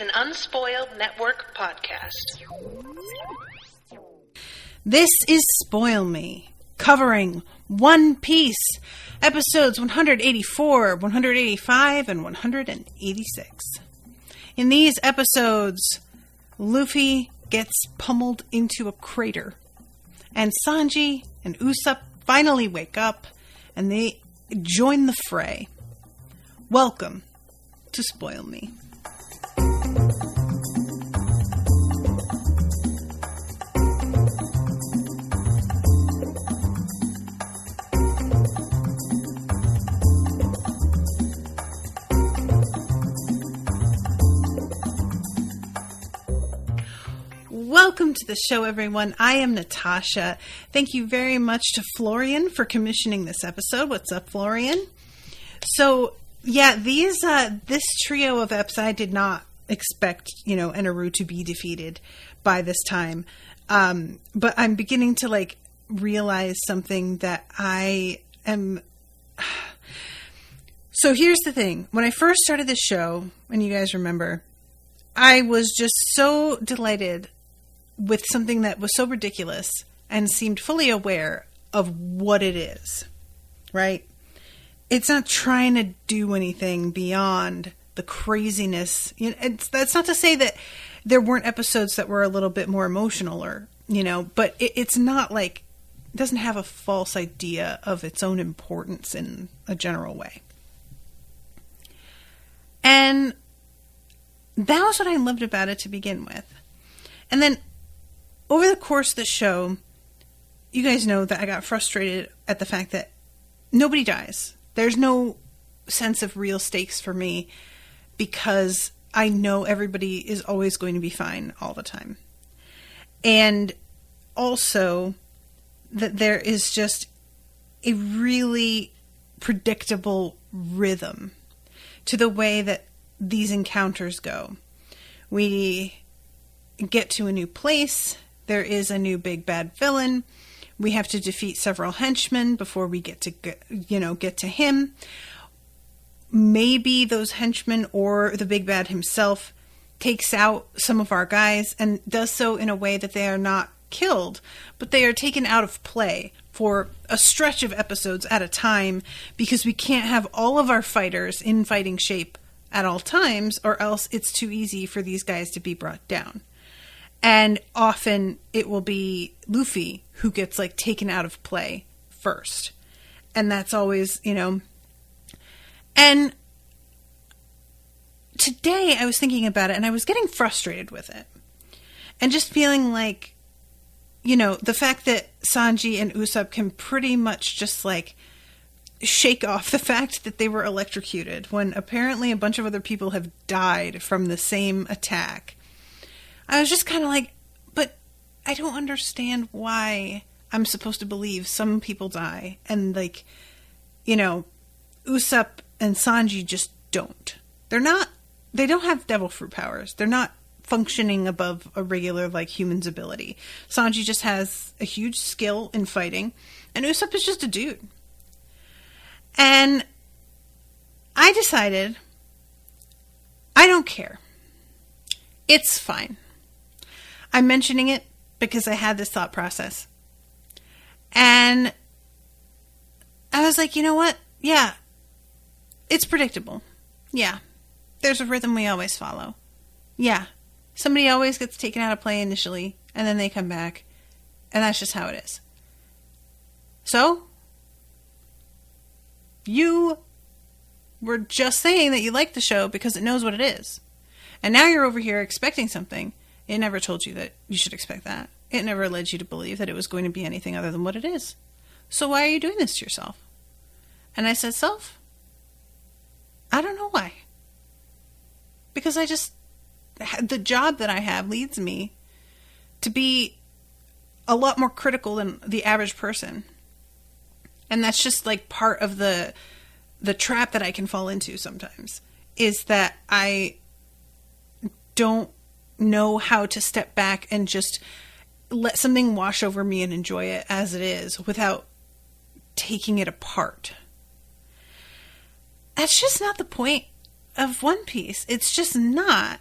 an Unspoiled Network podcast. This is Spoil Me, covering One Piece, episodes 184, 185, and 186. In these episodes, Luffy gets pummeled into a crater, and Sanji and Usopp finally wake up, and they join the fray. Welcome to Spoil Me. Welcome to the show, everyone. I am Natasha. Thank you very much to Florian for commissioning this episode. What's up, Florian? So, yeah, this trio of eps, I did not expect, Eneru to be defeated by this time. But I'm beginning to, realize something that I am... So here's the thing. When I first started this show, and you guys remember, I was just so delighted with something that was so ridiculous and seemed fully aware of what it is, right? It's not trying to do anything beyond the craziness. That's not to say that there weren't episodes that were a little bit more emotional or, but it's not it doesn't have a false idea of its own importance in a general way. And that was what I loved about it to begin with. And then over the course of the show, you guys know that I got frustrated at the fact that nobody dies. There's no sense of real stakes for me because I know everybody is always going to be fine all the time. And also that there is just a really predictable rhythm to the way that these encounters go. We get to a new place. There is a new big bad villain. We have to defeat several henchmen before we get to him. Maybe those henchmen or the big bad himself takes out some of our guys and does so in a way that they are not killed, but they are taken out of play for a stretch of episodes at a time because we can't have all of our fighters in fighting shape at all times, or else it's too easy for these guys to be brought down. And often it will be Luffy who gets taken out of play first. And that's always, And today I was thinking about it and I was getting frustrated with it. And just feeling the fact that Sanji and Usopp can pretty much just shake off the fact that they were electrocuted when apparently a bunch of other people have died from the same attack. I was just kind of but I don't understand why I'm supposed to believe some people die and Usopp and Sanji just don't. They don't have devil fruit powers. They're not functioning above a regular human's ability. Sanji just has a huge skill in fighting and Usopp is just a dude. And I decided I don't care. It's fine. I'm mentioning it because I had this thought process. And I was like, you know what? Yeah, it's predictable. Yeah, there's a rhythm we always follow. Yeah, somebody always gets taken out of play initially, and then they come back. And that's just how it is. So, you were just saying that you like the show because it knows what it is. And now you're over here expecting something. It never told you that you should expect that. It never led you to believe that it was going to be anything other than what it is. So why are you doing this to yourself? And I said, self, I don't know why. Because the job that I have leads me to be a lot more critical than the average person. And that's just part of the trap that I can fall into sometimes, is that I don't know how to step back and just let something wash over me and enjoy it as it is without taking it apart. That's just not the point of One Piece. It's just not.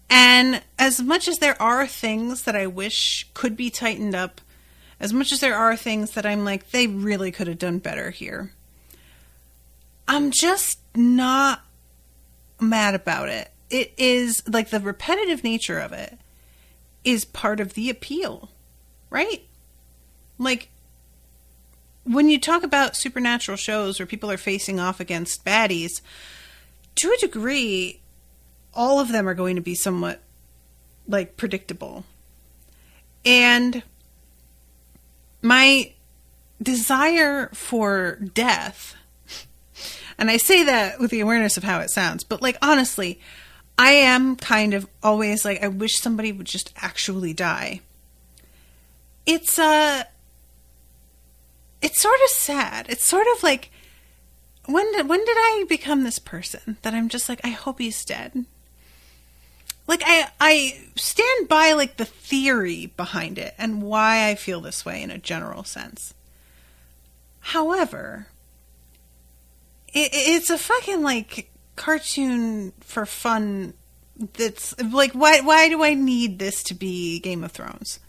And as much as there are things that I wish could be tightened up, as much as there are things that I'm like, they really could have done better here, I'm just not mad about it. It is like the repetitive nature of it is part of the appeal, right? Like, when you talk about supernatural shows where people are facing off against baddies, to a degree, all of them are going to be somewhat, like, predictable. And my desire for death, and I say that with the awareness of how it sounds, but, like, honestly, I am kind of always like, I wish somebody would just actually die. It's sort of sad. It's sort of like, when did I become this person that I'm just like, I hope he's dead? Like, I stand by, like, the theory behind it and why I feel this way in a general sense. However, it's a fucking, like, cartoon for fun that's, like, why do I need this to be Game of Thrones?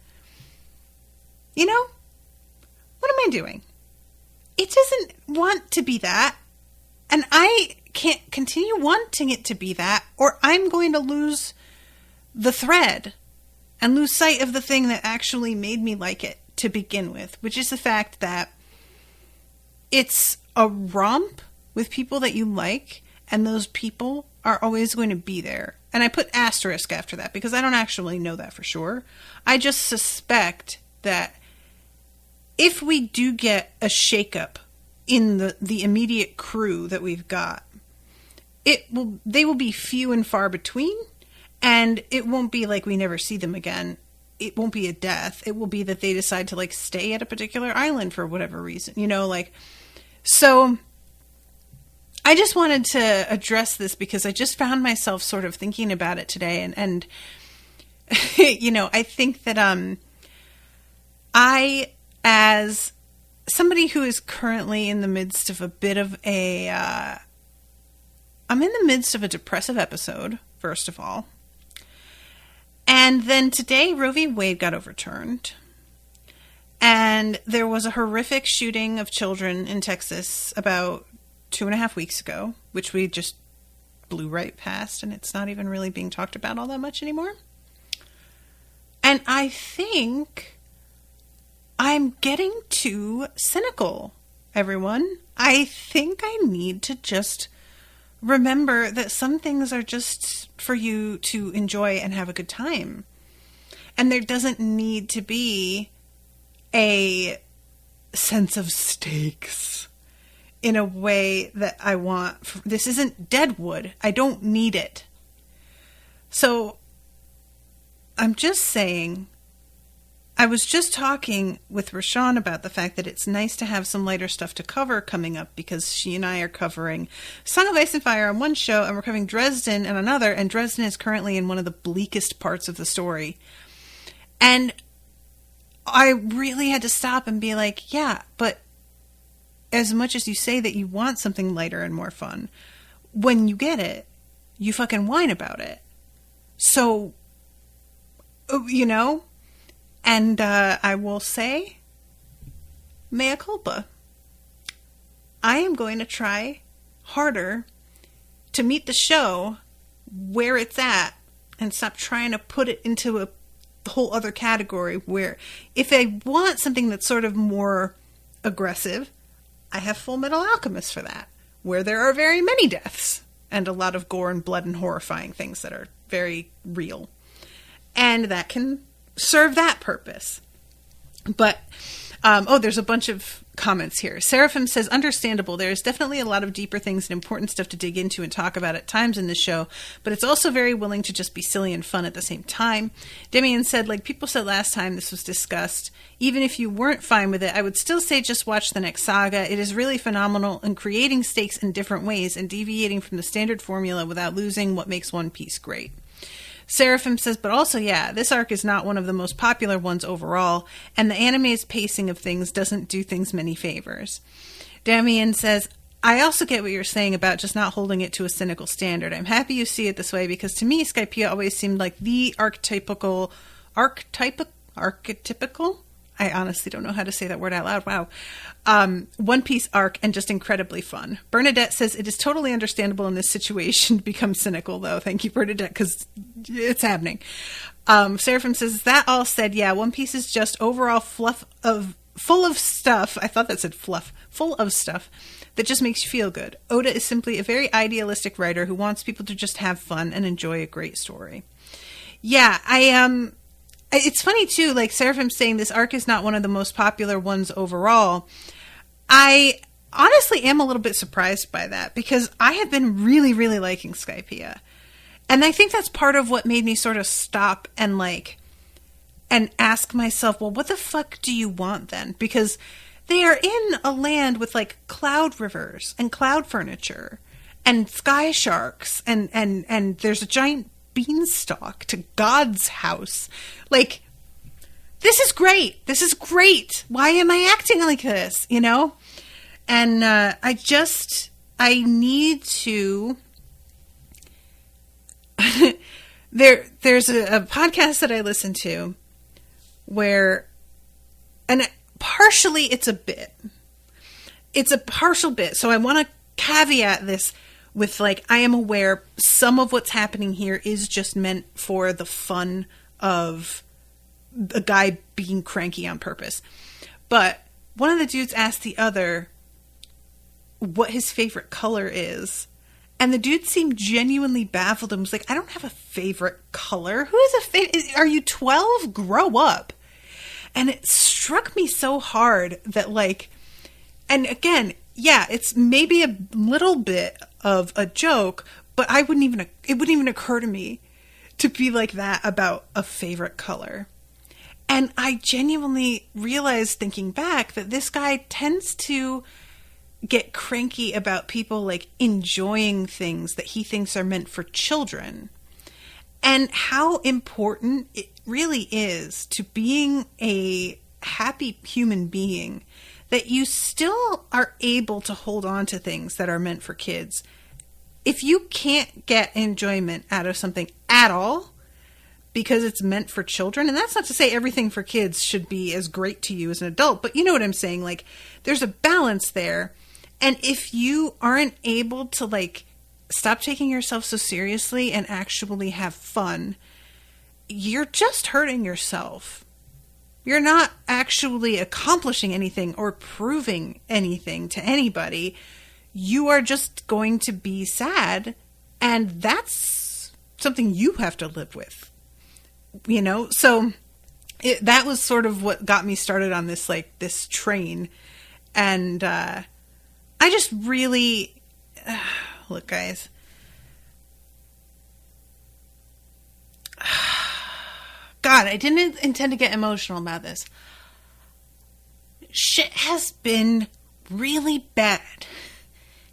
You know? What am I doing? It doesn't want to be that. And I can't continue wanting it to be that, or I'm going to lose the thread and lose sight of the thing that actually made me like it to begin with, which is the fact that it's a romp with people that you like, and those people are always going to be there. And I put asterisk after that because I don't actually know that for sure. I just suspect that if we do get a shakeup in the immediate crew that we've got, they will be few and far between, and it won't be like we never see them again. It won't be a death. It will be that they decide to, like, stay at a particular island for whatever reason, you know, like, so I just wanted to address this because I just found myself sort of thinking about it today, and you know, I think that I, as somebody who is currently in the midst of a bit of I'm in the midst of a depressive episode, first of all. And then today, Roe v. Wade got overturned. And there was a horrific shooting of children in Texas about 2.5 weeks ago, which we just blew right past, and it's not even really being talked about all that much anymore. And I think I'm getting too cynical, everyone. I think I need to just remember that some things are just for you to enjoy and have a good time. And there doesn't need to be a sense of stakes in a way that I want. This isn't Deadwood. I don't need it. So I'm just saying, I was just talking with Rashawn about the fact that it's nice to have some lighter stuff to cover coming up, because she and I are covering Song of Ice and Fire on one show, and we're covering Dresden on another, and Dresden is currently in one of the bleakest parts of the story. And I really had to stop and be like, yeah, but as much as you say that you want something lighter and more fun, when you get it, you fucking whine about it. So, you know? And I will say, mea culpa. I am going to try harder to meet the show where it's at and stop trying to put it into a whole other category where if I want something that's sort of more aggressive, I have Full Metal Alchemist for that, where there are very many deaths and a lot of gore and blood and horrifying things that are very real. And that can serve that purpose. But there's a bunch of comments here. Seraphim says, understandable. There is definitely a lot of deeper things and important stuff to dig into and talk about at times in this show, but it's also very willing to just be silly and fun at the same time. Demian said, like people said last time this was discussed, even if you weren't fine with it, I would still say just watch the next saga. It is really phenomenal in creating stakes in different ways and deviating from the standard formula without losing what makes One Piece great. Seraphim says, but also, yeah, this arc is not one of the most popular ones overall, and the anime's pacing of things doesn't do things many favors. Damian says, I also get what you're saying about just not holding it to a cynical standard. I'm happy you see it this way, because to me, Skypiea always seemed like the archetypical, I honestly don't know how to say that word out loud. Wow. One Piece arc, and just incredibly fun. Bernadette says it is totally understandable in this situation to become cynical, though. Thank you, Bernadette, because it's happening. Seraphim says, that all said, yeah, One Piece is just overall full of stuff. I thought that said fluff. Full of stuff that just makes you feel good. Oda is simply a very idealistic writer who wants people to just have fun and enjoy a great story. Yeah, it's funny too, like Seraphim saying this arc is not one of the most popular ones overall. I honestly am a little bit surprised by that, because I have been really, really liking Skypiea. And I think that's part of what made me sort of stop and ask myself, well, what the fuck do you want then? Because they are in a land with like cloud rivers and cloud furniture and sky sharks and there's a giant beanstalk to God's house. Like, this is great. This is great. Why am I acting like this? You know? And I need to... There's a podcast that I listen to where... And partially it's a bit. It's a partial bit. So I want to caveat this with, like, I am aware some of what's happening here is just meant for the fun of a guy being cranky on purpose. But one of the dudes asked the other what his favorite color is. And the dude seemed genuinely baffled and was like, I don't have a favorite color. Who is a favorite? Are you 12? Grow up. And it struck me so hard that, like, and again, yeah, it's maybe a little bit of a joke, but it wouldn't even occur to me to be like that about a favorite color. And I genuinely realized, thinking back, that this guy tends to get cranky about people like enjoying things that he thinks are meant for children, and how important it really is to being a happy human being that you still are able to hold on to things that are meant for kids. If you can't get enjoyment out of something at all because it's meant for children, and that's not to say everything for kids should be as great to you as an adult, but you know what I'm saying? Like, there's a balance there. And if you aren't able to, like, stop taking yourself so seriously and actually have fun, you're just hurting yourself. You're not actually accomplishing anything or proving anything to anybody. You are just going to be sad, and that's something you have to live with. You know? So that was sort of what got me started on this, like, this train. And I just really... look, guys. God, I didn't intend to get emotional about this. Shit has been really bad,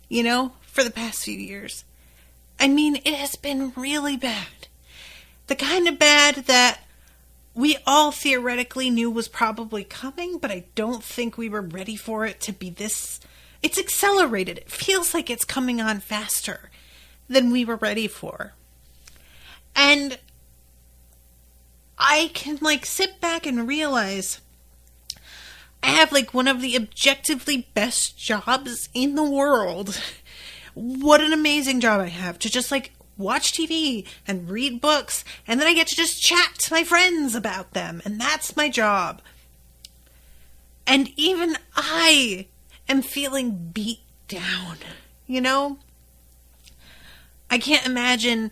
you know, for the past few years. I mean, it has been really bad. The kind of bad that we all theoretically knew was probably coming, but I don't think we were ready for it to be this. It's accelerated. It feels like it's coming on faster than we were ready for. And I can, like, sit back and realize I have, like, one of the objectively best jobs in the world. What an amazing job I have to just, like, watch TV and read books, and then I get to just chat to my friends about them, and that's my job. And even I am feeling beat down, you know? I can't imagine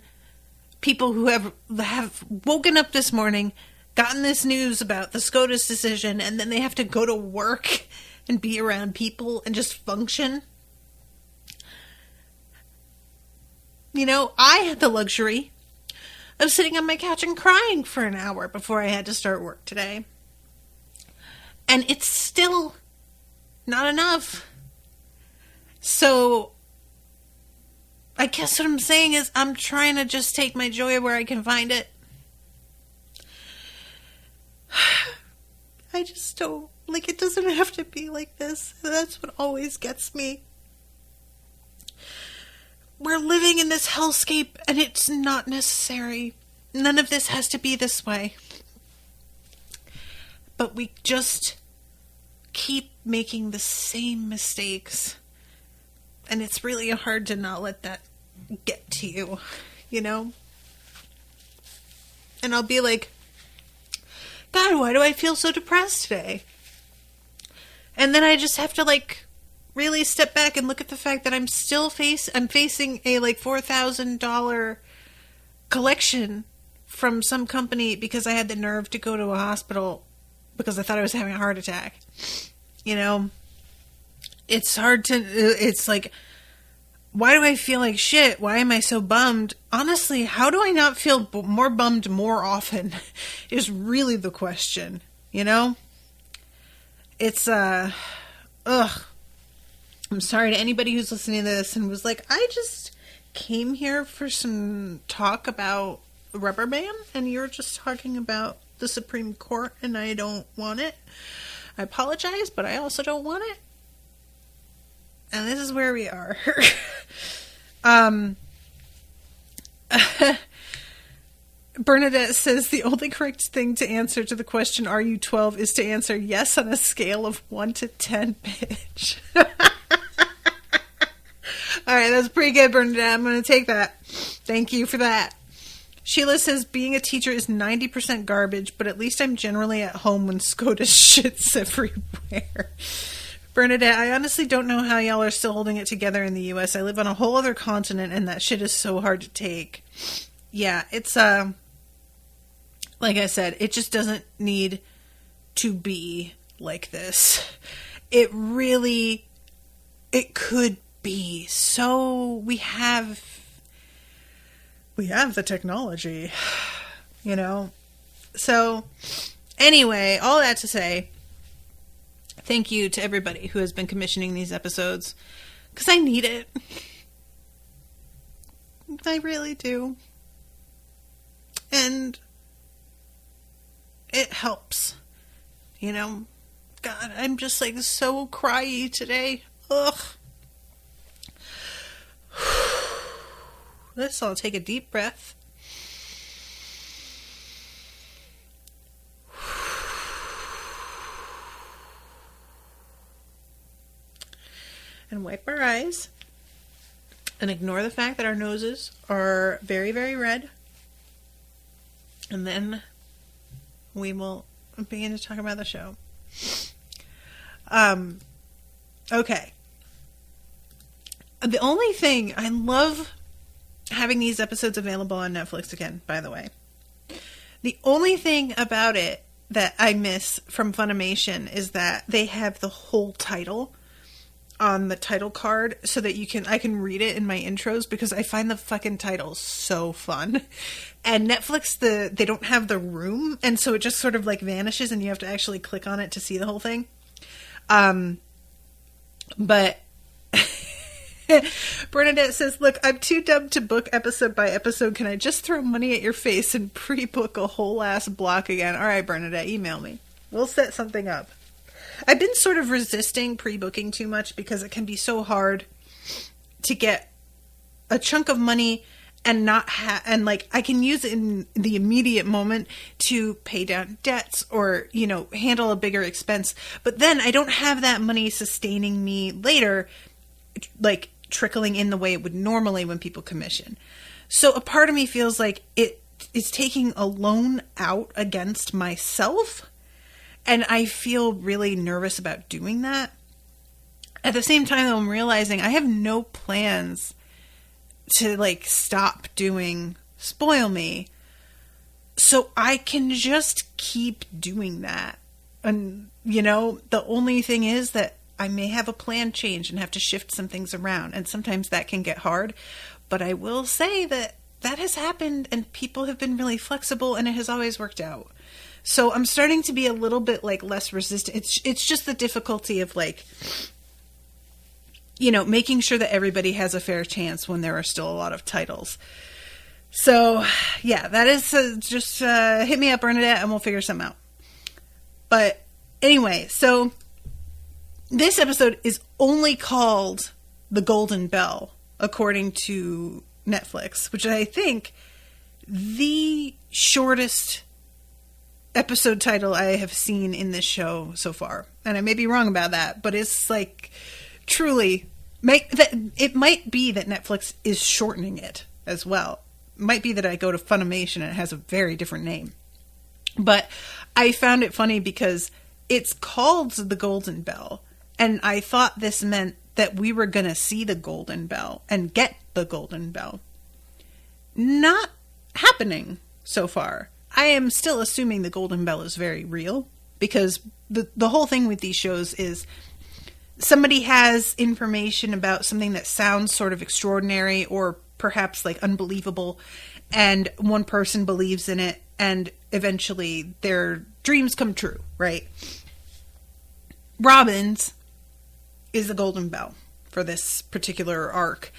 people who have woken up this morning, gotten this news about the SCOTUS decision, and then they have to go to work and be around people and just function. You know, I had the luxury of sitting on my couch and crying for an hour before I had to start work today. And it's still not enough. So I guess what I'm saying is I'm trying to just take my joy where I can find it. I just don't, like, it doesn't have to be like this. That's what always gets me. We're living in this hellscape, and it's not necessary. None of this has to be this way. But we just keep making the same mistakes. And it's really hard to not let that get to you, you know? And I'll be like, God, why do I feel so depressed today? And then I just have to, like, really step back and look at the fact that I'm facing a, like, $4,000 collection from some company because I had the nerve to go to a hospital because I thought I was having a heart attack. You know? It's hard to, it's like, why do I feel like shit? Why am I so bummed? Honestly, how do I not feel more bummed more often is really the question, you know? It's, I'm sorry to anybody who's listening to this and was like, I just came here for some talk about Rubber Band, and you're just talking about the Supreme Court, and I don't want it. I apologize, but I also don't want it. And this is where we are. Bernadette says the only correct thing to answer to the question, are you 12, is to answer yes on a scale of 1 to 10, bitch. Alright, that's pretty good, Bernadette. I'm going to take that. Thank you for that. Sheila says being a teacher is 90% garbage, but at least I'm generally at home when SCOTUS shits everywhere. Bernadette, I honestly don't know how y'all are still holding it together in the U.S. I live on a whole other continent, and that shit is so hard to take. Yeah, it's, like I said, it just doesn't need to be like this. It could be. So, we have the technology, you know? So, anyway, all that to say, thank you to everybody who has been commissioning these episodes, because I need it. I really do. And it helps, you know? God, I'm just like so cryy today. Ugh. I'll take a deep breath. And wipe our eyes. And ignore the fact that our noses are very, very red. And then we will begin to talk about the show. Okay. The only thing, I love having these episodes available on Netflix again, by the way. The only thing about it that I miss from Funimation is that they have the whole title on the title card so that I can read it in my intros, because I find the fucking titles so fun. And Netflix, they don't have the room, and so it just sort of like vanishes and you have to actually click on it to see the whole thing. But Bernadette says, look, I'm too dumb to book episode by episode. Can I just throw money at your face and pre-book a whole ass block again? All right, Bernadette, email me. We'll set something up. I've been sort of resisting pre-booking too much because it can be so hard to get a chunk of money and and like I can use it in the immediate moment to pay down debts or, you know, handle a bigger expense. But then I don't have that money sustaining me later, like trickling in the way it would normally when people commission. So a part of me feels like it is taking a loan out against myself. And I feel really nervous about doing that. At the same time, though, I'm realizing I have no plans to, like, stop doing Spoil Me. So I can just keep doing that. And, you know, the only thing is that I may have a plan change and have to shift some things around. And sometimes that can get hard. But I will say that that has happened and people have been really flexible and it has always worked out. So I'm starting to be a little bit like less resistant. It's just the difficulty of like, you know, making sure that everybody has a fair chance when there are still a lot of titles. So yeah, that is just hit me up, Bernadette, and we'll figure something out. But anyway, so this episode is only called The Golden Bell. according to Netflix, which I think the shortest episode title I have seen in this show so far. And I may be wrong about that, but it's like truly it might be that Netflix is shortening it as well. It might be that I go to Funimation and it has a very different name. But I found it funny because it's called the Golden Bell, and I thought this meant that we were going to see the Golden Bell and get the Golden Bell. Not happening so far. I am still assuming the Golden Bell is very real, because the whole thing with these shows is somebody has information about something that sounds sort of extraordinary or perhaps like unbelievable, and one person believes in it, and eventually their dreams come true, right? Robin's is the Golden Bell for this particular arc.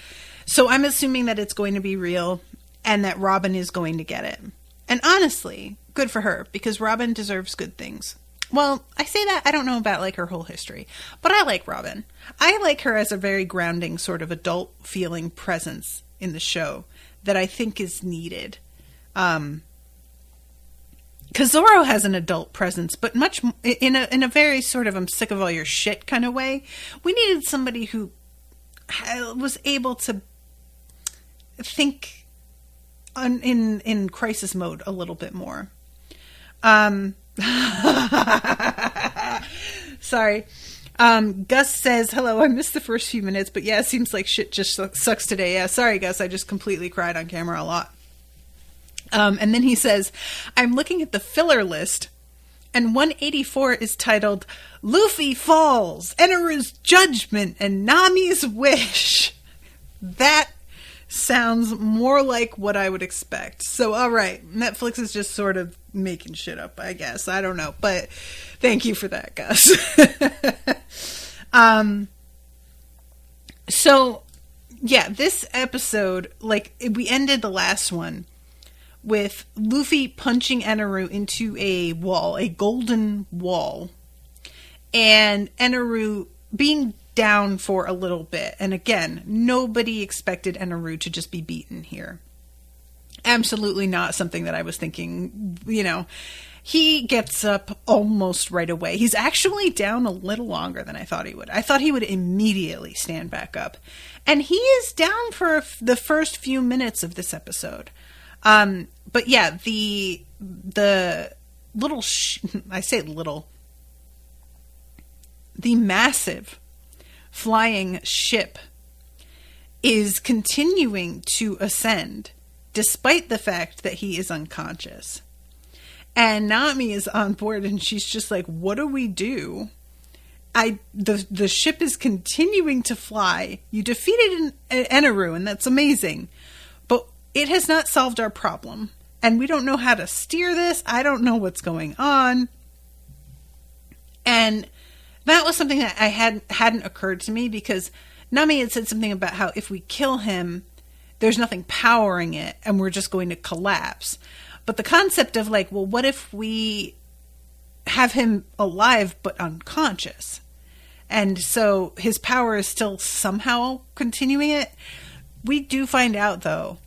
So I'm assuming that it's going to be real and that Robin is going to get it. And honestly, good for her, because Robin deserves good things. Well, I say that, I don't know about like her whole history, but I like Robin. I like her as a very grounding sort of adult feeling presence in the show that I think is needed. Because Zoro has an adult presence, but much in a very sort of I'm sick of all your shit kind of way. We needed somebody who was able to think in crisis mode a little bit more. Sorry. Gus says, hello, I missed the first few minutes, but yeah, it seems like shit just sucks today. Yeah, sorry, Gus, I just completely cried on camera a lot. And then he says, I'm looking at the filler list, and 184 is titled Luffy Falls, Eneru's Judgment, and Nami's Wish. That sounds more like what I would expect. So, all right, Netflix is just sort of making shit up, I guess. I don't know, but thank you for that, Gus. So, yeah, this episode, like, we ended the last one with Luffy punching Eneru into a wall, a golden wall, and Eneru being down for a little bit. And again, nobody expected Eneru to just be beaten here. Absolutely not something that I was thinking, you know. He gets up almost right away. He's actually down a little longer than I thought he would. I thought he would immediately stand back up. And he is down for the first few minutes of this episode. But yeah, the little, I say little, the massive flying ship is continuing to ascend despite the fact that he is unconscious. And Nami is on board and she's just like, what do we do? The ship is continuing to fly. You defeated Eneru, and that's amazing. But it has not solved our problem. And we don't know how to steer this. I don't know what's going on. And that was something that hadn't occurred to me, because Nami had said something about how if we kill him, there's nothing powering it and we're just going to collapse. But the concept of like, well, what if we have him alive but unconscious? And so his power is still somehow continuing it. We do find out, though,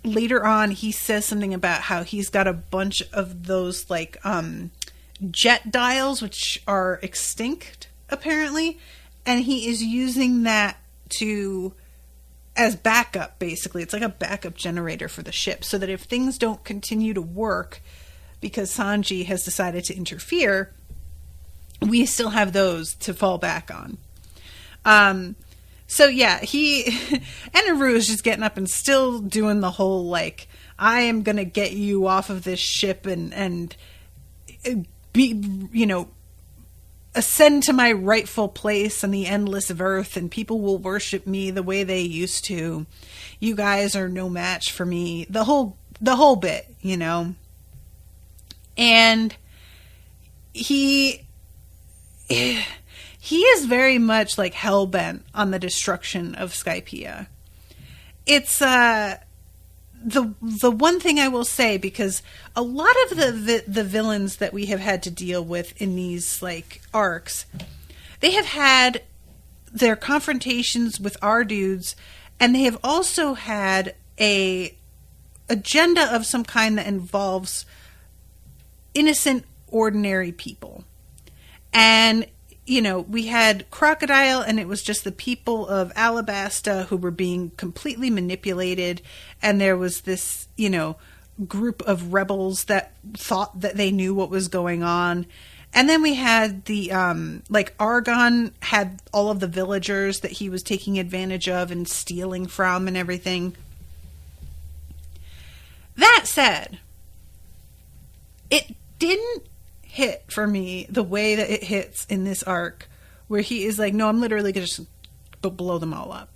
later on, he says something about how he's got a bunch of those like jet dials, which are extinct, apparently. And he is using that as backup, basically. It's like a backup generator for the ship, so that if things don't continue to work because Sanji has decided to interfere, we still have those to fall back on. So yeah, Eneru is just getting up and still doing the whole like, I am gonna get you off of this ship and be, you know, ascend to my rightful place on the endless of earth, and people will worship me the way they used to. You guys are no match for me. The whole bit, you know. And he is very much like hell-bent on the destruction of Skypiea. It's the one thing I will say, because a lot of the villains that we have had to deal with in these like arcs, they have had their confrontations with our dudes, and they have also had a agenda of some kind that involves innocent, ordinary people. And, you know, we had Crocodile, and it was just the people of Alabasta who were being completely manipulated, and there was this, you know, group of rebels that thought that they knew what was going on. And then we had the, like, Argon had all of the villagers that he was taking advantage of and stealing from and everything. That said, it didn't hit for me the way that it hits in this arc, where he is like, no, I'm literally going to just blow them all up.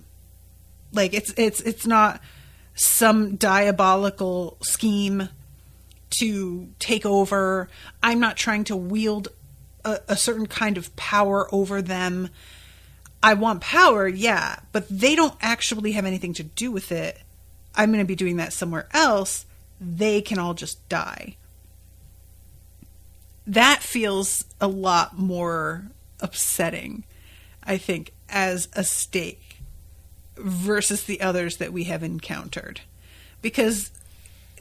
Like, it's not some diabolical scheme to take over. I'm not trying to wield a certain kind of power over them. I want power, yeah, but they don't actually have anything to do with it. I'm going to be doing that somewhere else. They can all just die. That feels a lot more upsetting, I think, as a stake versus the others that we have encountered. Because,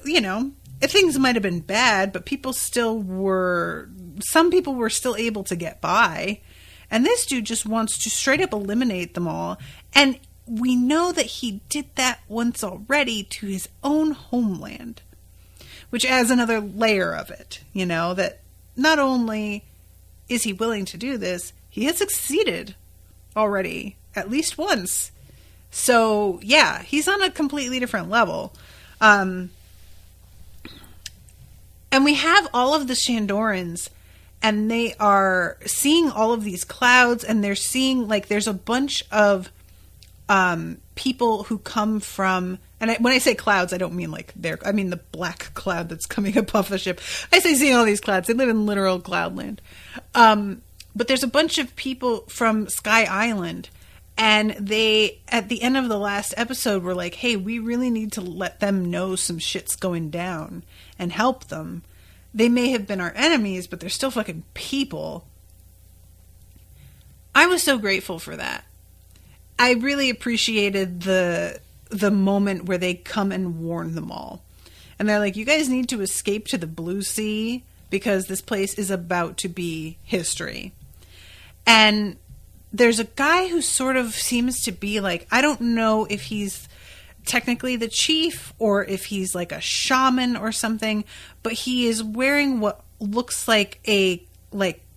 you know, things might have been bad, but some people were still able to get by. And this dude just wants to straight up eliminate them all. And we know that he did that once already to his own homeland, which adds another layer of it, you know, that not only is he willing to do this, he has succeeded already at least once. So, yeah, he's on a completely different level. And we have all of the Shandorans, and they are seeing all of these clouds, and they're seeing, like, there's a bunch of people who come from, and when I say clouds, I don't mean like I mean the black cloud that's coming above the ship. I say seeing all these clouds. They live in literal cloudland. But there's a bunch of people from Sky Island, and they, at the end of the last episode, were like, hey, we really need to let them know some shit's going down and help them. They may have been our enemies, but they're still fucking people. I was so grateful for that. I really appreciated the moment where they come and warn them all. And they're like, you guys need to escape to the Blue Sea because this place is about to be history. And there's a guy who sort of seems to be like, I don't know if he's technically the chief or if he's like a shaman or something, but he is wearing what looks like a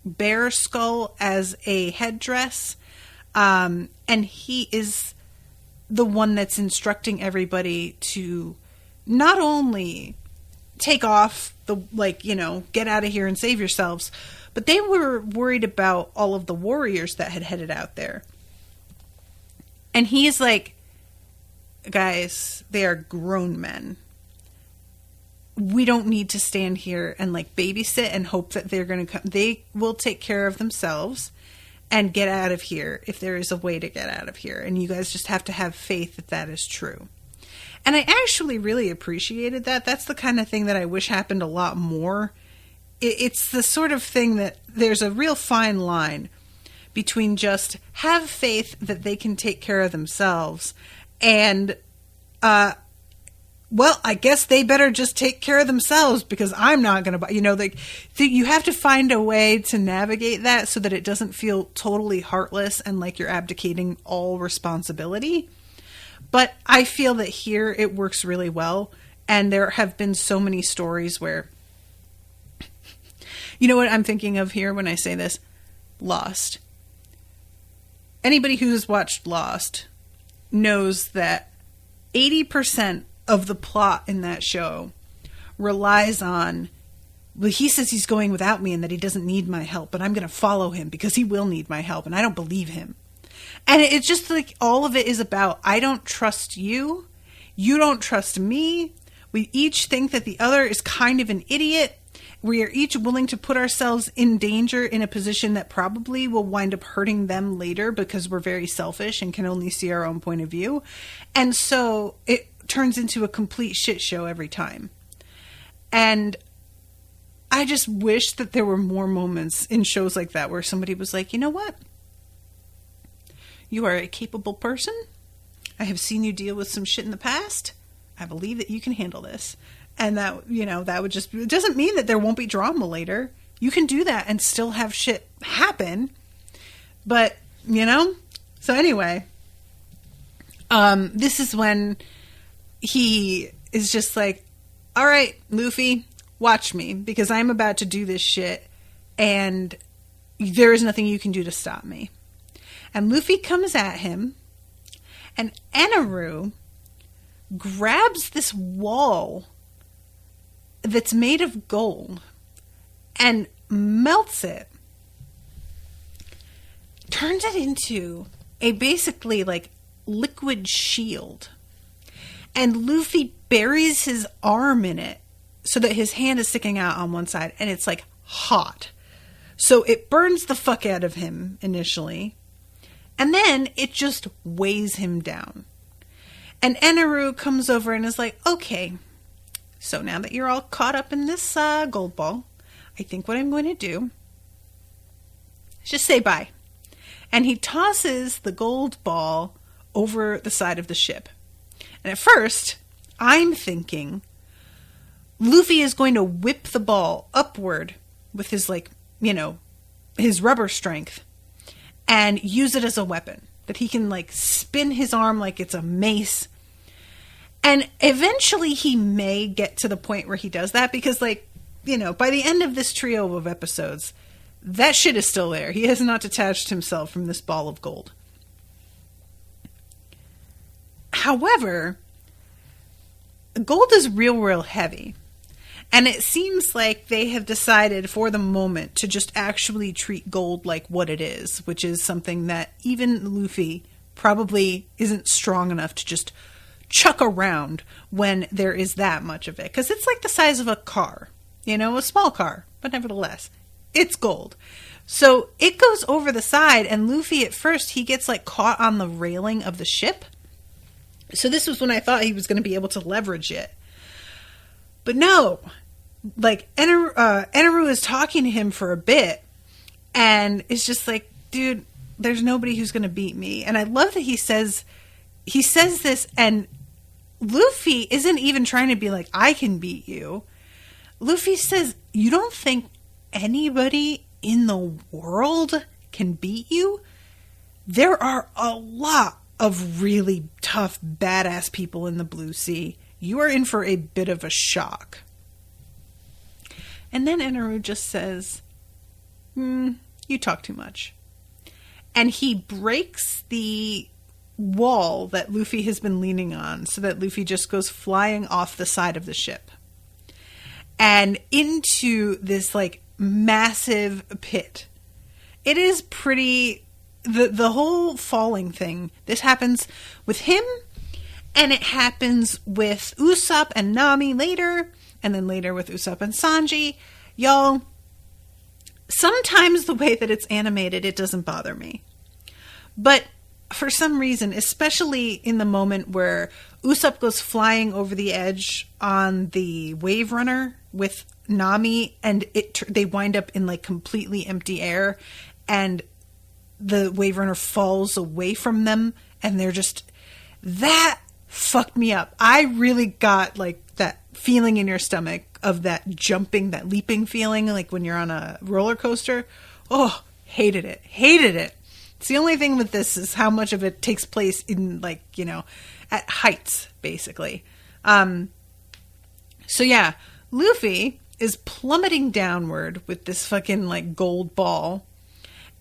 bear skull as a headdress. And he is the one that's instructing everybody to not only take off get out of here and save yourselves, but they were worried about all of the warriors that had headed out there. And he's like, guys, they are grown men. We don't need to stand here and babysit and hope that they're going to come. They will take care of themselves and get out of here if there is a way to get out of here. And you guys just have to have faith that that is true. And I actually really appreciated that. That's the kind of thing that I wish happened a lot more. It's the sort of thing that there's a real fine line between just have faith that they can take care of themselves and, well, I guess they better just take care of themselves because I'm not going to, you have to find a way to navigate that so that it doesn't feel totally heartless and like you're abdicating all responsibility. But I feel that here it works really well. And there have been so many stories where, you know what I'm thinking of here when I say this? Lost. Anybody who's watched Lost knows that 80% of the plot in that show relies on, well, he says he's going without me and that he doesn't need my help, but I'm going to follow him because he will need my help and I don't believe him. And it's just like all of it is about, I don't trust you. You don't trust me. We each think that the other is kind of an idiot. We are each willing to put ourselves in danger in a position that probably will wind up hurting them later because we're very selfish and can only see our own point of view. And so it turns into a complete shit show every time. And I just wish that there were more moments in shows like that where somebody was like, you know what? You are a capable person. I have seen you deal with some shit in the past. I believe that you can handle this. And that, that would just, it doesn't mean that there won't be drama later. You can do that and still have shit happen. But, so anyway, this is when he is just like, all right, Luffy, watch me, because I'm about to do this shit and there is nothing you can do to stop me. And Luffy comes at him, and Eneru grabs this wall that's made of gold and melts it, turns it into a basically like liquid shield. And Luffy buries his arm in it so that his hand is sticking out on one side, and it's like hot. So it burns the fuck out of him initially, and then it just weighs him down. And Eneru comes over and is like, okay, so now that you're all caught up in this gold ball, I think what I'm going to do is just say bye. And he tosses the gold ball over the side of the ship. And at first, I'm thinking Luffy is going to whip the ball upward with his, his rubber strength and use it as a weapon. That he can, spin his arm like it's a mace. And eventually he may get to the point where he does that because, by the end of this trio of episodes, that shit is still there. He has not detached himself from this ball of gold. However, gold is real heavy. And it seems like they have decided for the moment to just actually treat gold like what it is, which is something that even Luffy probably isn't strong enough to just chuck around when there is that much of it. Because it's like the size of a car, a small car, but nevertheless, it's gold. So it goes over the side, and Luffy at first, he gets caught on the railing of the ship. So this was when I thought he was going to be able to leverage it. But no, Eneru is talking to him for a bit, and it's just like, dude, there's nobody who's going to beat me. And I love that he says this, and Luffy isn't even trying to be like, I can beat you. Luffy says, you don't think anybody in the world can beat you? There are a lot of really tough, badass people in the Blue Sea. You are in for a bit of a shock. And then Eneru just says, you talk too much. And he breaks the wall that Luffy has been leaning on so that Luffy just goes flying off the side of the ship and into this massive pit. It is pretty, the whole falling thing, this happens with him, and it happens with Usopp and Nami later, and then later with Usopp and Sanji. Y'all, sometimes the way that it's animated, it doesn't bother me. But for some reason, especially in the moment where Usopp goes flying over the edge on the Wave Runner with Nami, and they wind up in completely empty air, and the Wave Runner falls away from them, and they're just, that fucked me up. I really got that feeling in your stomach of that jumping, that leaping feeling, when you're on a roller coaster. Oh, hated it. It's the only thing with this is how much of it takes place in at heights, basically. So yeah, Luffy is plummeting downward with this fucking gold ball,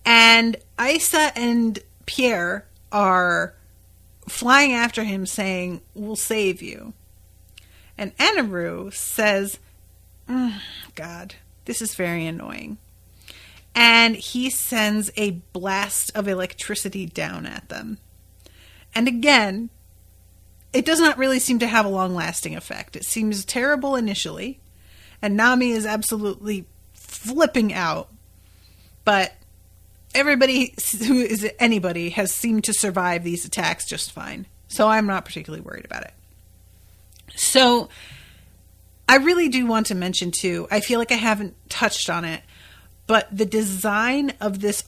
and Isa and Pierre are flying after him saying, we'll save you. And Eneru says, God, this is very annoying. And he sends a blast of electricity down at them. And again, it does not really seem to have a long-lasting effect. It seems terrible initially, and Nami is absolutely flipping out. But everybody who is anybody has seemed to survive these attacks just fine. So I'm not particularly worried about it. So I really do want to mention too, I feel like I haven't touched on it, but the design of this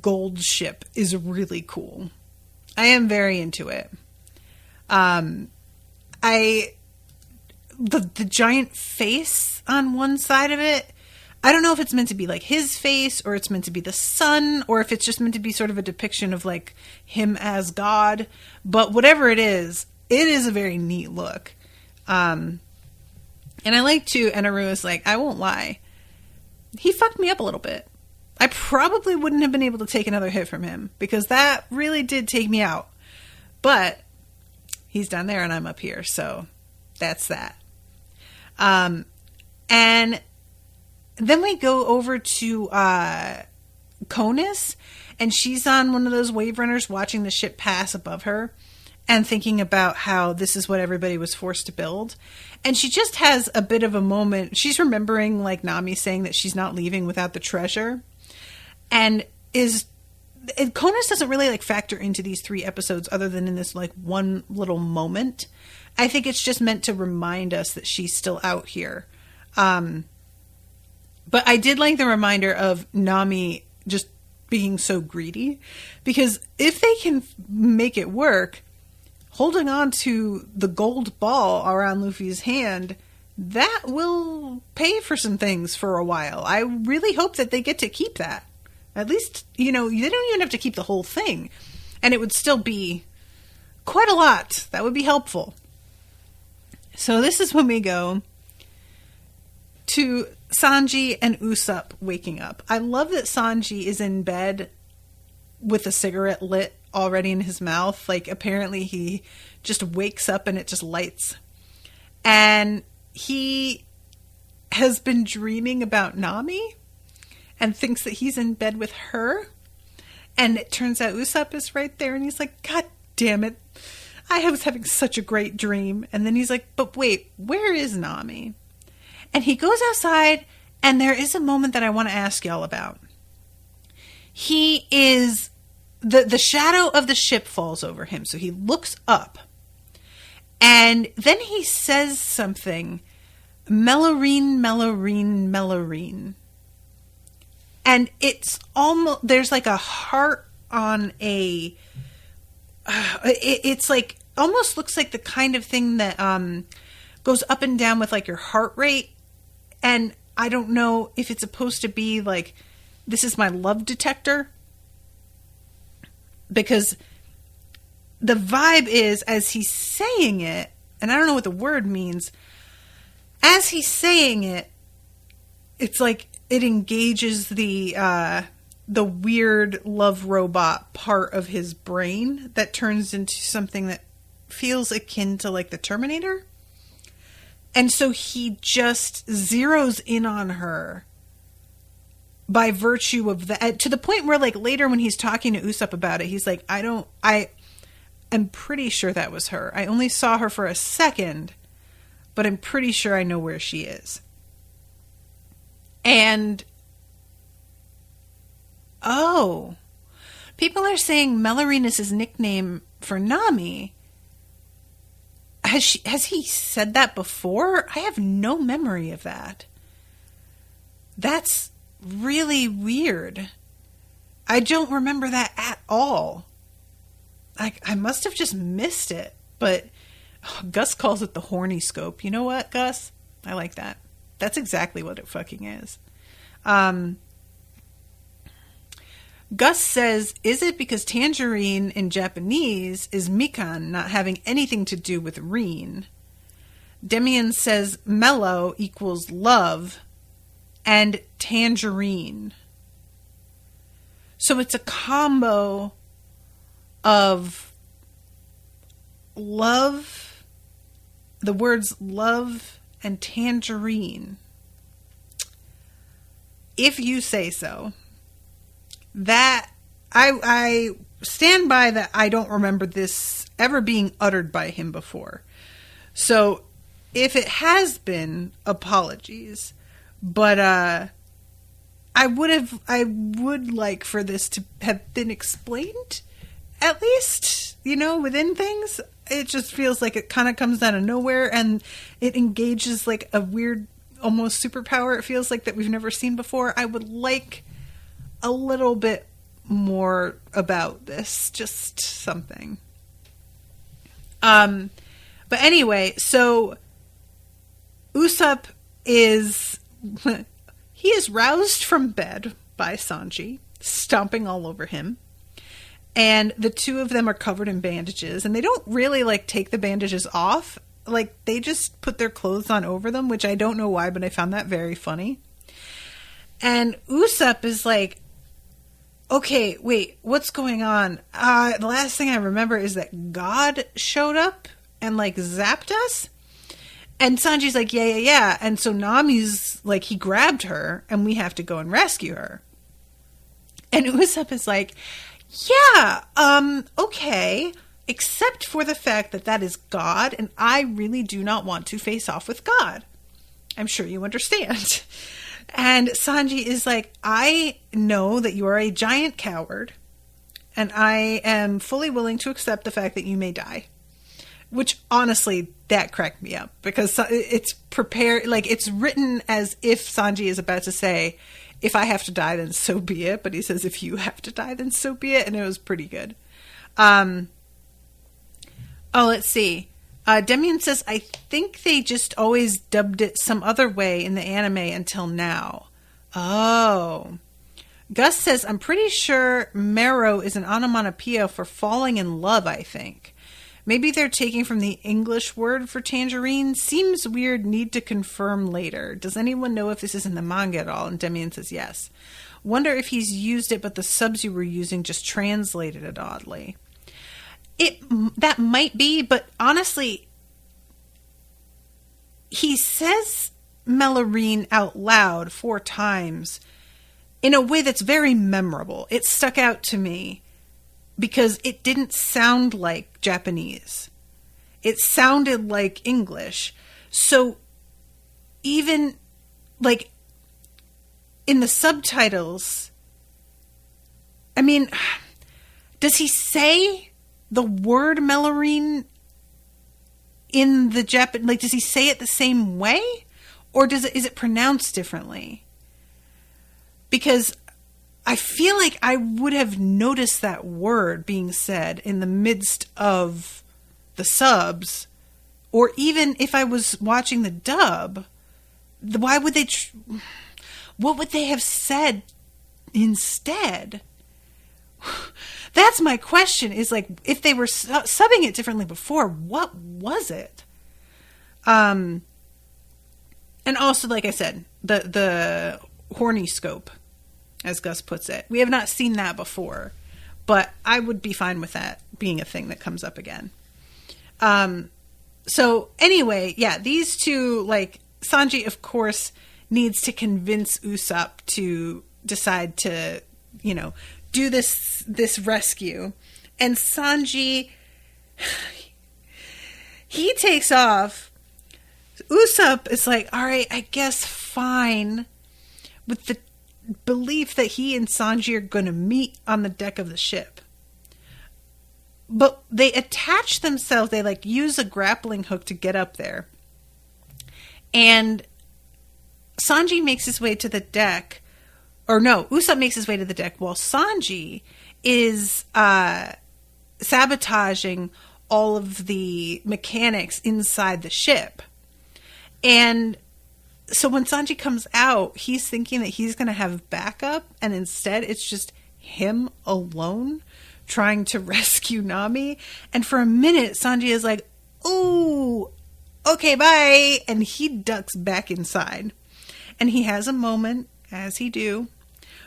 gold ship is really cool. I am very into it. The giant face on one side of it, I don't know if it's meant to be like his face or it's meant to be the sun or if it's just meant to be sort of a depiction of like him as God. But whatever it is a very neat look. And I like to, Eneru is like, I won't lie, he fucked me up a little bit. I probably wouldn't have been able to take another hit from him because that really did take me out. But he's down there and I'm up here, so that's that. And then we go over to Conus, and she's on one of those wave runners watching the ship pass above her and thinking about how this is what everybody was forced to build. And she just has a bit of a moment. She's remembering like Nami saying that she's not leaving without the treasure. And Conus doesn't really like factor into these 3 episodes other than in this like one little moment. I think it's just meant to remind us that she's still out here. But I did like the reminder of Nami just being so greedy, because if they can make it work, holding on to the gold ball around Luffy's hand, that will pay for some things for a while. I really hope that they get to keep that. At least, you know, they don't even have to keep the whole thing. And it would still be quite a lot. That would be helpful. So this is when we go to Sanji and Usopp waking up. I love that Sanji is in bed with a cigarette lit already in his mouth. Like, apparently he just wakes up and it just lights. And he has been dreaming about Nami and thinks that he's in bed with her. And it turns out Usopp is right there and he's like, God damn it. I was having such a great dream. And then he's like, but wait, where is Nami? And he goes outside, and there is a moment that I want to ask y'all about. He is, the shadow of the ship falls over him, so he looks up. And then he says something, Melorine, Melorine, Melorine. And it's almost, there's like a heart on a, it's like, almost looks like the kind of thing that goes up and down with like your heart rate. And I don't know if it's supposed to be like, this is my love detector. Because the vibe is, as he's saying it, and I don't know what the word means, as he's saying it, it's like it engages the weird love robot part of his brain that turns into something that feels akin to like the Terminator. And so he just zeroes in on her by virtue of that, to the point where like later when he's talking to Usopp about it, he's like, I am pretty sure that was her. I only saw her for a second, but I'm pretty sure I know where she is. And oh, people are saying Melorine is his nickname for Nami. Has he said that before? I have no memory of that. That's really weird. I don't remember that at all. I must have just missed it. But Gus calls it the horny scope. You know what, Gus? I like that. That's exactly what it fucking is. Gus says, is it because tangerine in Japanese is mikan, not having anything to do with reen? Demian says mellow equals love and tangerine. So it's a combo of love, the words love and tangerine. If you say so. That, I stand by that. I don't remember this ever being uttered by him before. So if it has been, apologies. But I would like for this to have been explained, at least, you know, within things. It just feels like it kind of comes out of nowhere and it engages like a weird, almost superpower. It feels like that we've never seen before. I would like a little bit more about this. Just something. But anyway, so Usopp is roused from bed by Sanji, stomping all over him. And the two of them are covered in bandages, and they don't really like take the bandages off. Like, they just put their clothes on over them, which I don't know why, but I found that very funny. And Usopp is like, okay, wait, what's going on? The last thing I remember is that God showed up and like zapped us. And Sanji's like, yeah. And so Nami's like, he grabbed her and we have to go and rescue her. And Usopp is like, yeah, okay, except for the fact that that is God, and I really do not want to face off with God. I'm sure you understand. And Sanji is like, I know that you are a giant coward, and I am fully willing to accept the fact that you may die. Which, honestly, that cracked me up, because it's prepared, like, it's written as if Sanji is about to say, if I have to die, then so be it. But he says, if you have to die, then so be it. And it was pretty good. Let's see. Demian says, I think they just always dubbed it some other way in the anime until now. Oh. Gus says, I'm pretty sure Mero is an onomatopoeia for falling in love, I think. Maybe they're taking from the English word for tangerine. Seems weird, need to confirm later. Does anyone know if this is in the manga at all? And Demian says yes. Wonder if he's used it, but the subs you were using just translated it oddly. That might be, but honestly, he says Melorine out loud 4 times in a way that's very memorable. It stuck out to me because it didn't sound like Japanese. It sounded like English. So even like in the subtitles, I mean, does he say the word Melorine in the Japan? Like, does he say it the same way, or is it pronounced differently? Because I feel like I would have noticed that word being said in the midst of the subs, or even if I was watching the dub. Why would they? What would they have said instead? That's my question, is like, if they were subbing it differently before, what was it? And also, like I said, the horny scope, as Gus puts it. We have not seen that before, but I would be fine with that being a thing that comes up again. So anyway, yeah, these two, like, Sanji, of course, needs to convince Usopp to decide to, do this rescue. And Sanji, he takes off. Usopp is like, all right, I guess fine, with the belief that he and Sanji are going to meet on the deck of the ship. But they attach themselves, they like use a grappling hook to get up there. And Sanji makes his way to the deck. Or no, Usopp makes his way to the deck while Sanji is sabotaging all of the mechanics inside the ship. And so when Sanji comes out, he's thinking that he's going to have backup, and instead it's just him alone trying to rescue Nami. And for a minute, Sanji is like, ooh, okay, bye. And he ducks back inside. And he has a moment, as he do,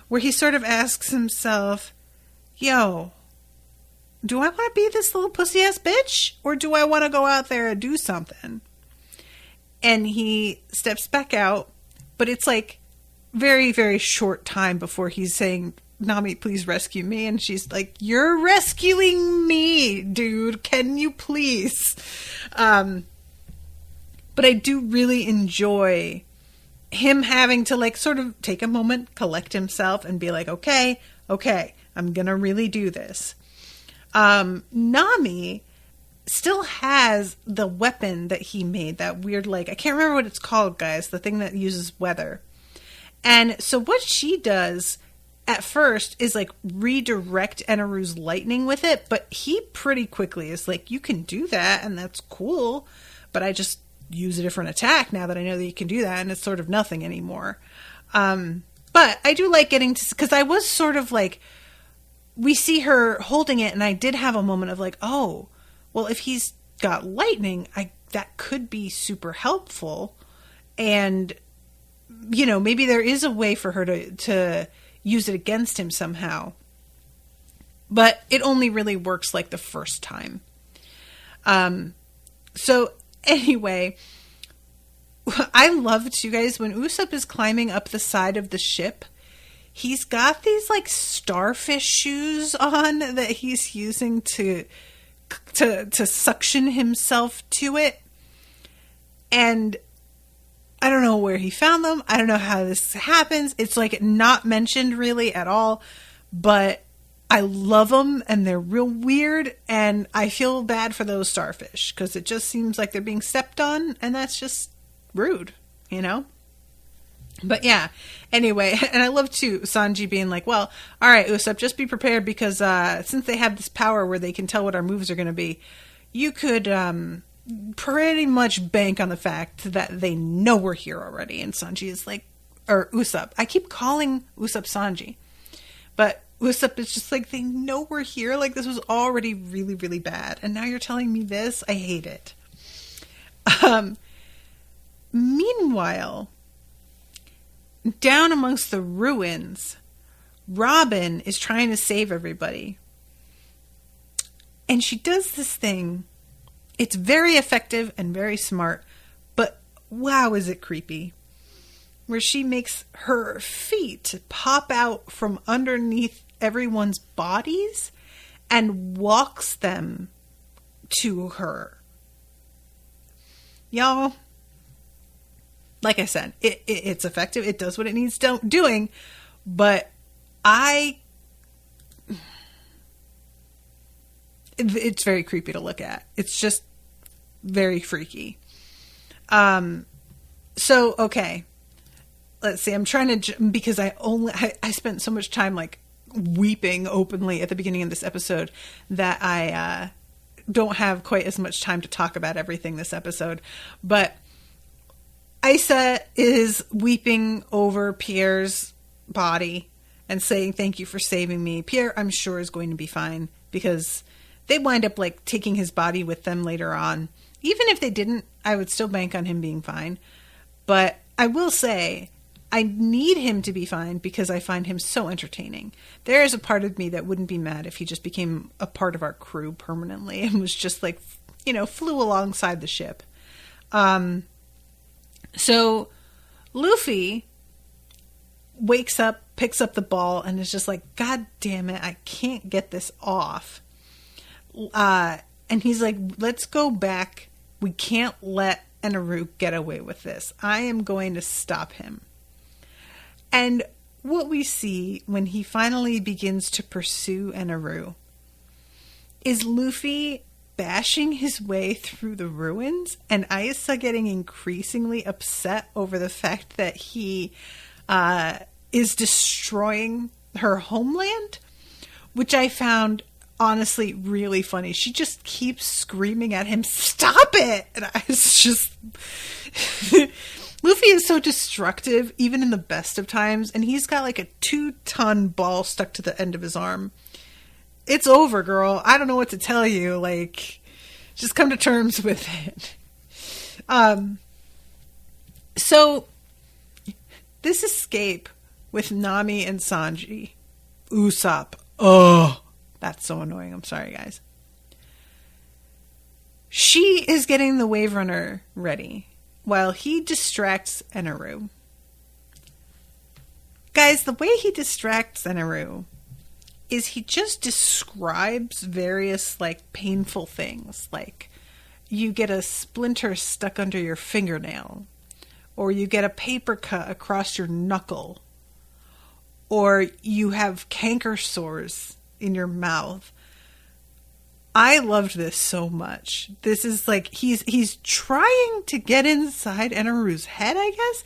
where he sort of asks himself, yo, do I want to be this little pussy-ass bitch? Or do I want to go out there and do something? And he steps back out, but it's like very, very short time before he's saying, Nami, please rescue me. And she's like, you're rescuing me, dude. Can you please? But I do really enjoy him having to like sort of take a moment, collect himself, and be like, okay, I'm gonna really do this. Nami still has the weapon that he made, that weird, like, I can't remember what it's called, guys, the thing that uses weather. And so what she does, at first is like redirect Eneru's lightning with it, but he pretty quickly is like, you can do that and that's cool, but I just use a different attack now that I know that you can do that, and it's sort of nothing anymore. But I do like getting to, because I was sort of like, we see her holding it, and I did have a moment of like, oh, well, if he's got lightning, that could be super helpful. And, you know, maybe there is a way for her to use it against him somehow. But it only really works like the first time. So anyway, I loved, you guys, when Usopp is climbing up the side of the ship, he's got these like starfish shoes on that he's using to suction himself to it. And I don't know where he found them. I don't know how this happens. It's like not mentioned really at all, but I love them and they're real weird. And I feel bad for those starfish because it just seems like they're being stepped on, and that's just rude, you know? But yeah, anyway, and I love too Sanji being like, well, all right, Usopp, just be prepared because since they have this power where they can tell what our moves are going to be, you could pretty much bank on the fact that they know we're here already. And Sanji is like, or Usopp, I keep calling Usopp Sanji, but Usopp is just like, they know we're here. Like, this was already really, really bad, and now you're telling me this? I hate it. Meanwhile, down amongst the ruins, Robin is trying to save everybody. And she does this thing. It's very effective and very smart, but wow, is it creepy. Where she makes her feet pop out from underneath everyone's bodies and walks them to her. Y'all, like I said, it's effective. It does what it needs doing, but it's very creepy to look at. It's just very freaky. So, okay. Let's see. I'm trying to, because I spent so much time like weeping openly at the beginning of this episode that I don't have quite as much time to talk about everything this episode. But Isa is weeping over Pierre's body and saying, thank you for saving me. Pierre, I'm sure, is going to be fine because they wind up like taking his body with them later on. Even if they didn't, I would still bank on him being fine. But I will say, I need him to be fine because I find him so entertaining. There is a part of me that wouldn't be mad if he just became a part of our crew permanently and was just like, you know, flew alongside the ship. So Luffy wakes up, picks up the ball, and is just like, God damn it, I can't get this off. And he's like, let's go back. We can't let Eneru get away with this. I am going to stop him. And what we see when he finally begins to pursue Eneru is Luffy bashing his way through the ruins and Isa getting increasingly upset over the fact that he is destroying her homeland, which I found honestly really funny. She just keeps screaming at him, stop it! And I was just... Luffy is so destructive, even in the best of times, and he's got like a 2-ton ball stuck to the end of his arm. It's over, girl. I don't know what to tell you. Like, just come to terms with it. So, this escape with Nami and Sanji. Usopp. Oh, that's so annoying. I'm sorry, guys. She is getting the Wave Runner ready while he distracts Eneru. Guys, the way he distracts Eneru is he just describes various, like, painful things. Like, you get a splinter stuck under your fingernail, or you get a paper cut across your knuckle, or you have canker sores in your mouth. I loved this so much. This is like, he's trying to get inside Eneru's head, I guess.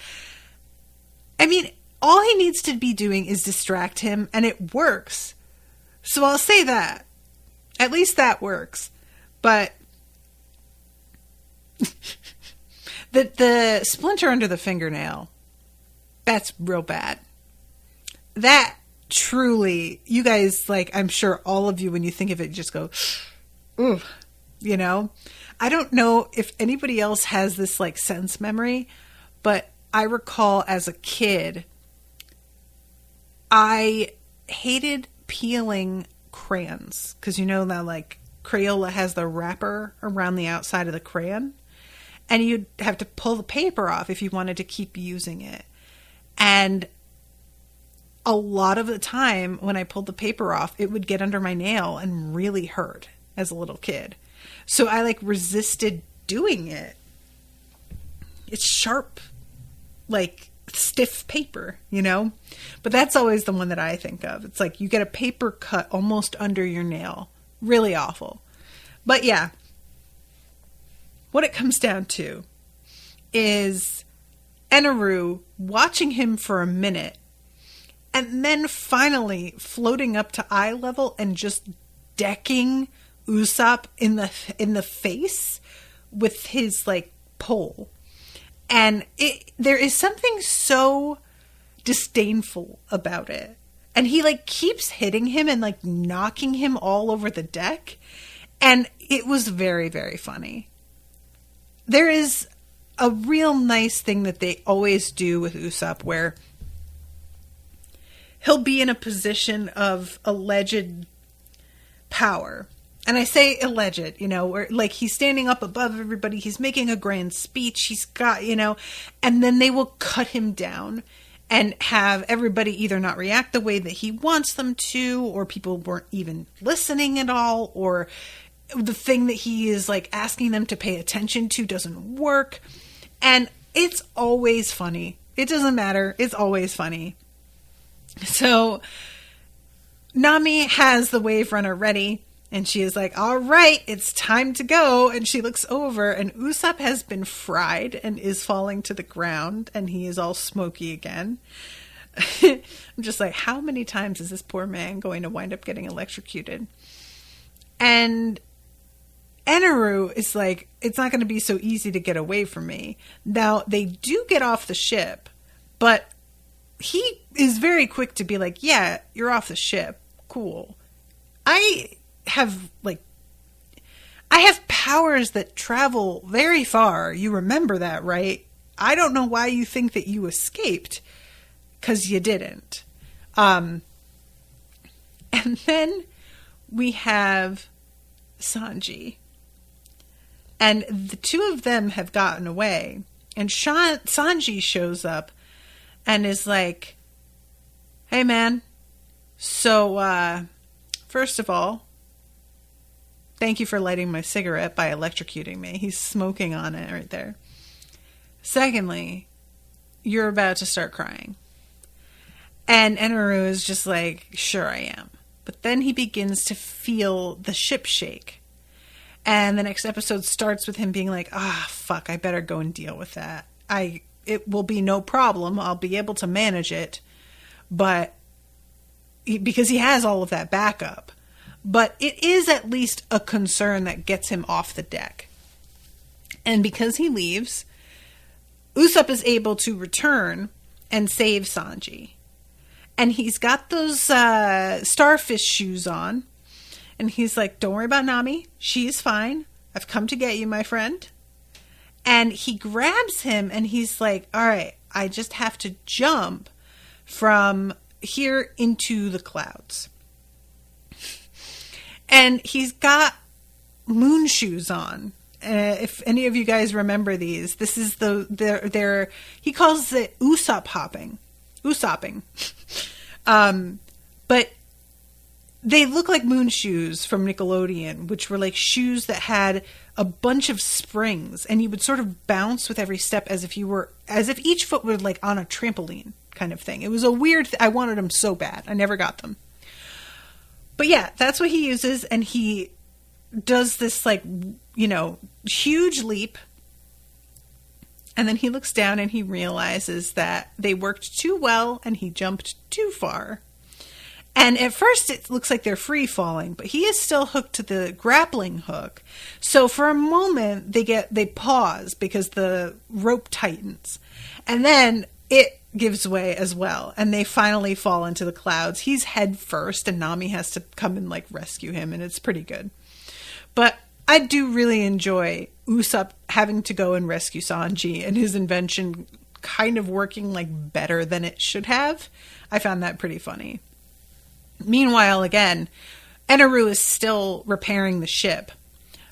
I mean, all he needs to be doing is distract him, and it works. So I'll say that. At least that works. But the splinter under the fingernail, that's real bad. That truly, you guys, like, I'm sure all of you, when you think of it, just go, ooh, you know? I don't know if anybody else has this, like, sense memory, but I recall as a kid, I hated peeling crayons. Because you know that, like, Crayola has the wrapper around the outside of the crayon. And you'd have to pull the paper off if you wanted to keep using it. And a lot of the time when I pulled the paper off, it would get under my nail and really hurt as a little kid. So I like resisted doing it. It's sharp, like stiff paper, you know? But that's always the one that I think of. It's like you get a paper cut almost under your nail. Really awful. But yeah, what it comes down to is Eneru watching him for a minute and then finally floating up to eye level and just decking Usopp in the face with his like pole. And there is something so disdainful about it. And he like keeps hitting him and like knocking him all over the deck. And it was very, very funny. There is a real nice thing that they always do with Usopp where he'll be in a position of alleged power. And I say alleged, you know, where like he's standing up above everybody, he's making a grand speech, he's got, you know, and then they will cut him down and have everybody either not react the way that he wants them to, or people weren't even listening at all, or the thing that he is like asking them to pay attention to doesn't work. And it's always funny. It doesn't matter. It's always funny. So Nami has the wave runner ready. And she is like, all right, it's time to go. And she looks over and Usopp has been fried and is falling to the ground. And he is all smoky again. I'm just like, how many times is this poor man going to wind up getting electrocuted? And Eneru is like, it's not going to be so easy to get away from me. Now, they do get off the ship. But he is very quick to be like, yeah, you're off the ship. Cool. I have powers that travel very far. You remember that, right? I don't know why you think that you escaped, because you didn't. And then we have Sanji. And the two of them have gotten away. And Sanji shows up and is like, hey man, so first of all, thank you for lighting my cigarette by electrocuting me. He's smoking on it right there. Secondly, you're about to start crying. And Eneru is just like, sure I am. But then he begins to feel the ship shake. And the next episode starts with him being like, fuck, I better go and deal with that. It will be no problem. I'll be able to manage it. But because he has all of that backup. But it is at least a concern that gets him off the deck. And because he leaves, Usopp is able to return and save Sanji. And he's got those starfish shoes on. And he's like, don't worry about Nami. She's fine. I've come to get you, my friend. And he grabs him and he's like, all right, I just have to jump from here into the clouds. And he's got moon shoes on. If any of you guys remember these, this is their he calls it Usopp hopping. Usopping. But they look like moon shoes from Nickelodeon, which were like shoes that had a bunch of springs, and you would sort of bounce with every step as if each foot were like on a trampoline kind of thing. It was a weird I wanted them so bad. I never got them. But yeah, that's what he uses, and he does this like, you know, huge leap, And then he looks down and he realizes that they worked too well and he jumped too far. And at first it looks like they're free falling, but he is still hooked to the grappling hook. So for a moment they pause because the rope tightens. And then it gives way as well. And they finally fall into the clouds. He's head first and Nami has to come and like rescue him, and it's pretty good. But I do really enjoy Usopp having to go and rescue Sanji and his invention kind of working like better than it should have. I found that pretty funny. Meanwhile, again, Eneru is still repairing the ship,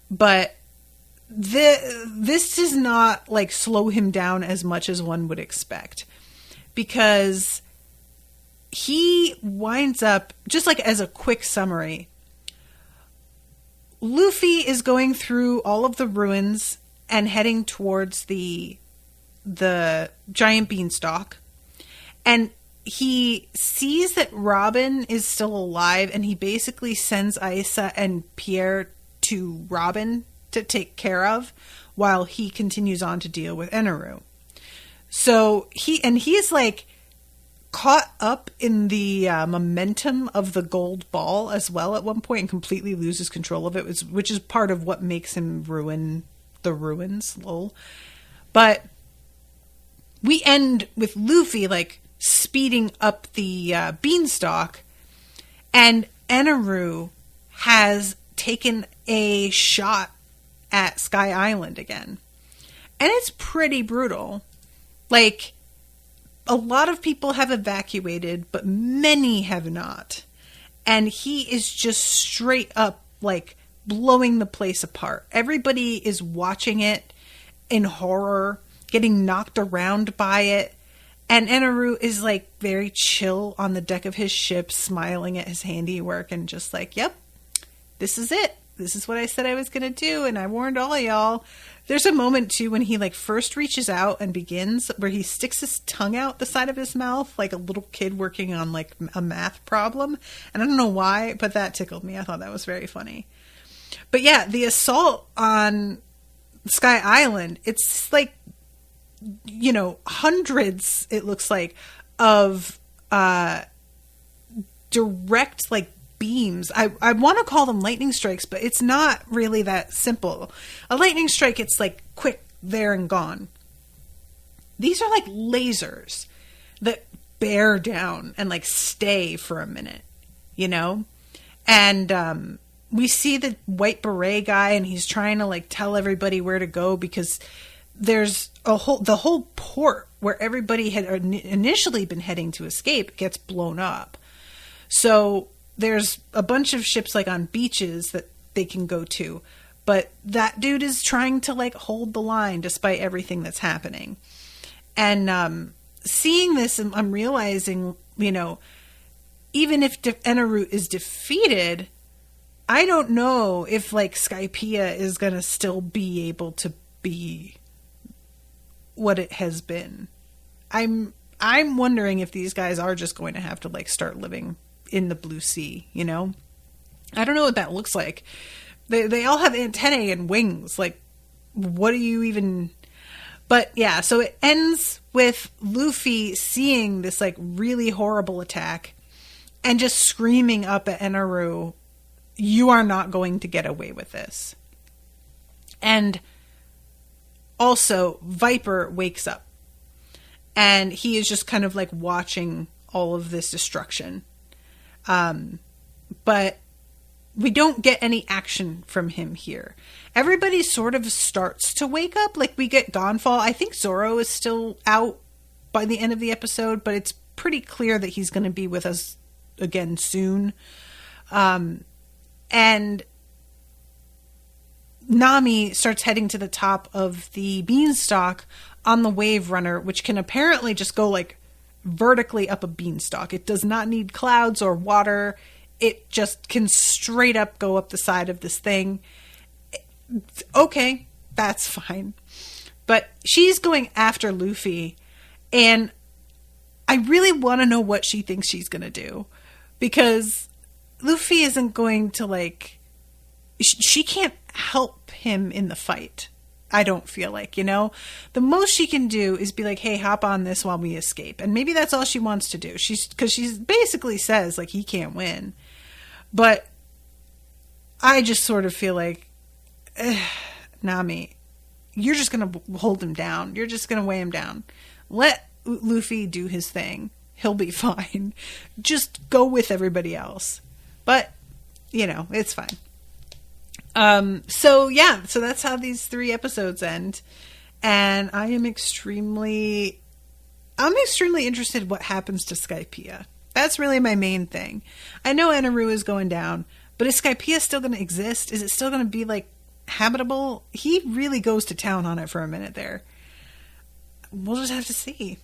but this does not like slow him down as much as one would expect, because he winds up, just like as a quick summary, Luffy is going through all of the ruins and heading towards the giant beanstalk, and he sees that Robin is still alive, and he basically sends Aisa and Pierre to Robin to take care of while he continues on to deal with Eneru. So he is like caught up in the momentum of the gold ball as well at one point and completely loses control of it, which is part of what makes him ruin the ruins, lol. But we end with Luffy like speeding up the beanstalk, and Eneru has taken a shot at Sky Island again. And it's pretty brutal. Like, a lot of people have evacuated, but many have not. And he is just straight up, like, blowing the place apart. Everybody is watching it in horror, getting knocked around by it. And Eneru is, like, very chill on the deck of his ship, smiling at his handiwork and just like, yep, this is it. This is what I said I was going to do, and I warned all of y'all. There's a moment, too, when he, like, first reaches out and begins, where he sticks his tongue out the side of his mouth like a little kid working on, like, a math problem. And I don't know why, but that tickled me. I thought that was very funny. But, yeah, the assault on Sky Island, it's, like, you know, hundreds, it looks like, of direct, like, beams. I want to call them lightning strikes, but it's not really that simple. A lightning strike, it's like quick, there and gone. These are like lasers that bear down and like stay for a minute, you know? And we see the white beret guy, and he's trying to like tell everybody where to go, because there's the whole port where everybody had initially been heading to escape gets blown up. So there's a bunch of ships like on beaches that they can go to, but that dude is trying to like hold the line despite everything that's happening. And seeing this, I'm realizing, you know, even if Eneru is defeated, I don't know if like Skypiea is going to still be able to be what it has been. I'm wondering if these guys are just going to have to like start living in the blue sea, you know? I don't know what that looks like. They all have antennae and wings. Like, what do you even... But yeah, so it ends with Luffy seeing this like really horrible attack and just screaming up at Eneru, "You are not going to get away with this." And also Viper wakes up, and he is just kind of like watching all of this destruction. But we don't get any action from him here. Everybody sort of starts to wake up. Like, we get Gonfall. I think Zoro is still out by the end of the episode, but it's pretty clear that he's going to be with us again soon. And Nami starts heading to the top of the beanstalk on the Wave Runner, which can apparently just go like vertically up a beanstalk. It does not need clouds or water. It just can straight up go up the side of this thing. Okay, that's fine. But she's going after Luffy, and I really want to know what she thinks she's going to do, because Luffy isn't going to like... She can't help him in the fight. I don't feel like, the most she can do is be like, hey, hop on this while we escape. And maybe that's all she wants to do. Because she basically says, like, he can't win. But I just sort of feel like, Nami, you're just going to hold him down. You're just going to weigh him down. Let Luffy do his thing. He'll be fine. Just go with everybody else. But, it's fine. So that's how these 3 episodes end. And I am extremely interested what happens to Skypiea. That's really my main thing. I know Eneru is going down, but is Skypiea still going to exist? Is it still going to be, like, habitable? He really goes to town on it for a minute there. We'll just have to see.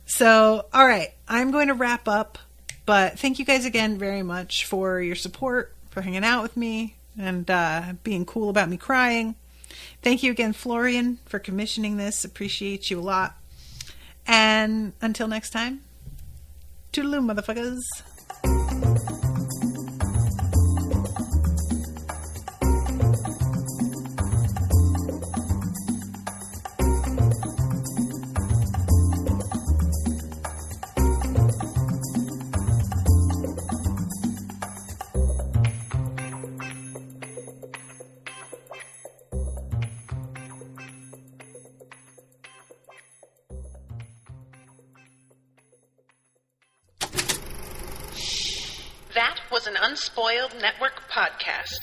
So, all right, I'm going to wrap up, but thank you guys again very much for your support, for hanging out with me, and being cool about me crying. Thank you again, Florian, for commissioning this. Appreciate you a lot. And until next time, toodaloo, motherfuckers. That was an Unspoiled Network podcast.